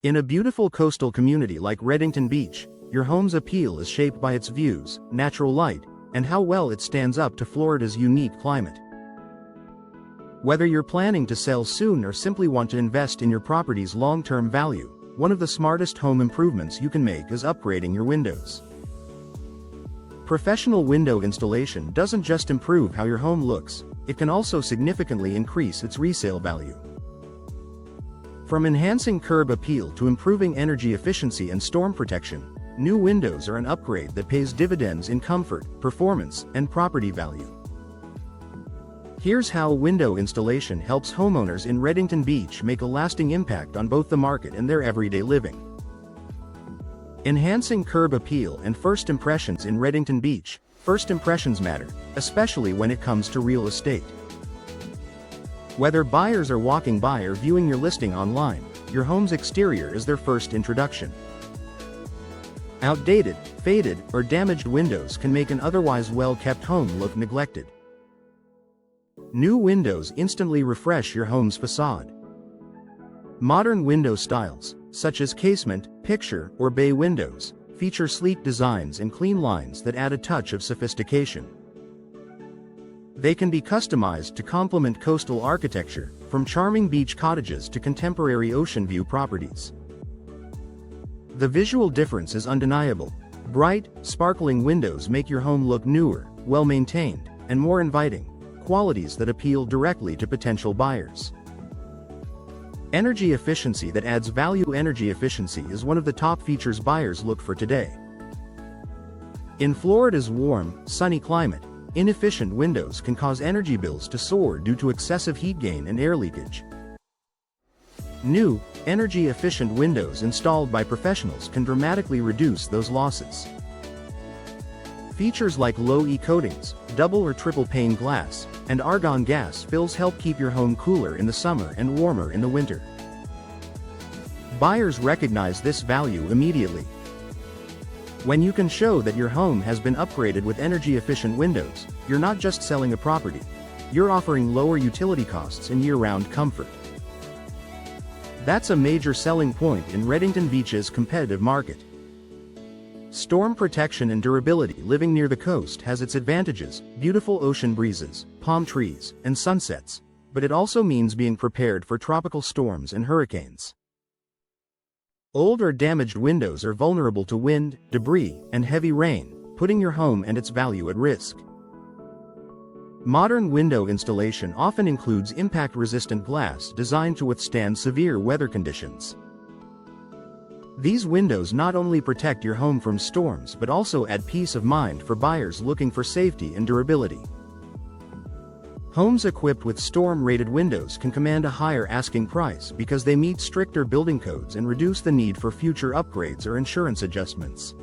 In a beautiful coastal community like Redington Beach, your home's appeal is shaped by its views, natural light, and how well it stands up to Florida's unique climate. Whether you're planning to sell soon or simply want to invest in your property's long-term value, one of the smartest home improvements you can make is upgrading your windows. Professional window installation doesn't just improve how your home looks, it can also significantly increase its resale value. From enhancing curb appeal to improving energy efficiency and storm protection, new windows are an upgrade that pays dividends in comfort, performance, and property value. Here's how window installation helps homeowners in Redington Beach make a lasting impact on both the market and their everyday living. Enhancing curb appeal and first impressions in Redington Beach. First impressions matter, especially when it comes to real estate. Whether buyers are walking by or viewing your listing online, your home's exterior is their first introduction. Outdated, faded, or damaged windows can make an otherwise well-kept home look neglected. New windows instantly refresh your home's facade. Modern window styles, such as casement, picture, or bay windows, feature sleek designs and clean lines that add a touch of sophistication. They can be customized to complement coastal architecture, from charming beach cottages to contemporary ocean view properties. The visual difference is undeniable. Bright, sparkling windows make your home look newer, well-maintained, and more inviting, qualities that appeal directly to potential buyers. Energy efficiency that adds value. Energy efficiency is one of the top features buyers look for today. In Florida's warm, sunny climate, inefficient windows can cause energy bills to soar due to excessive heat gain and air leakage. New, energy-efficient windows installed by professionals can dramatically reduce those losses. Features like low-E coatings, double or triple pane glass, and argon gas fills help keep your home cooler in the summer and warmer in the winter. Buyers recognize this value immediately. When you can show that your home has been upgraded with energy-efficient windows, you're not just selling a property, you're offering lower utility costs and year-round comfort. That's a major selling point in Redington Beach's competitive market. Storm protection and durability. Living near the coast has its advantages: beautiful ocean breezes, palm trees, and sunsets, but it also means being prepared for tropical storms and hurricanes. Old or damaged windows are vulnerable to wind, debris, and heavy rain, putting your home and its value at risk. Modern window installation often includes impact-resistant glass designed to withstand severe weather conditions. These windows not only protect your home from storms but also add peace of mind for buyers looking for safety and durability. Homes equipped with storm-rated windows can command a higher asking price because they meet stricter building codes and reduce the need for future upgrades or insurance adjustments.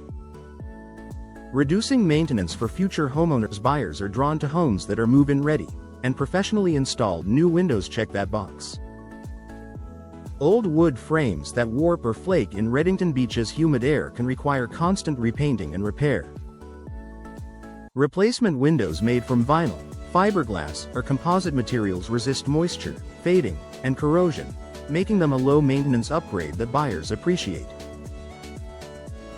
Reducing maintenance for future homeowners. Buyers are drawn to homes that are move-in ready, and professionally installed new windows check that box. Old wood frames that warp or flake in Redington Beach's humid air can require constant repainting and repair. Replacement windows made from vinyl, fiberglass, or composite materials resist moisture, fading, and corrosion, making them a low-maintenance upgrade that buyers appreciate.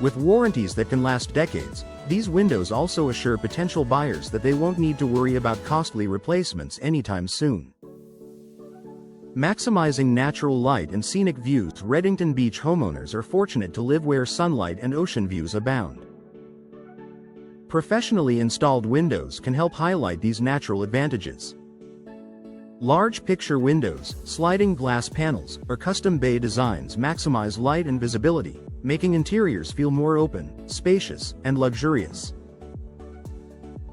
With warranties that can last decades, these windows also assure potential buyers that they won't need to worry about costly replacements anytime soon. Maximizing natural light and scenic views. Redington Beach homeowners are fortunate to live where sunlight and ocean views abound. Professionally installed windows can help highlight these natural advantages. Large picture windows, sliding glass panels, or custom bay designs maximize light and visibility, making interiors feel more open, spacious, and luxurious.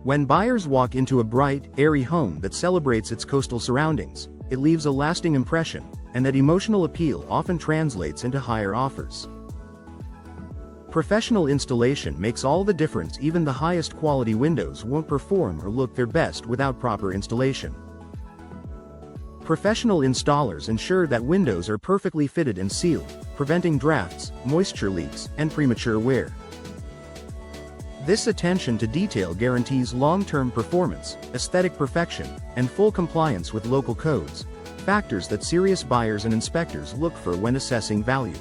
When buyers walk into a bright, airy home that celebrates its coastal surroundings, it leaves a lasting impression, and that emotional appeal often translates into higher offers. Professional installation makes all the difference. Even the highest quality windows won't perform or look their best without proper installation. Professional installers ensure that windows are perfectly fitted and sealed, preventing drafts, moisture leaks, and premature wear. This attention to detail guarantees long-term performance, aesthetic perfection, and full compliance with local codes, factors that serious buyers and inspectors look for when assessing value.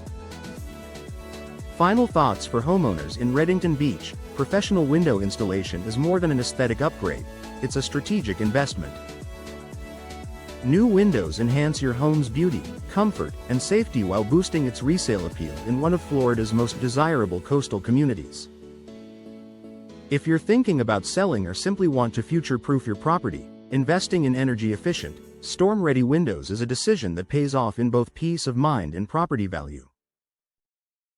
Final thoughts for homeowners in Redington Beach: professional window installation is more than an aesthetic upgrade, it's a strategic investment. New windows enhance your home's beauty, comfort, and safety while boosting its resale appeal in one of Florida's most desirable coastal communities. If you're thinking about selling or simply want to future-proof your property, investing in energy-efficient, storm-ready windows is a decision that pays off in both peace of mind and property value.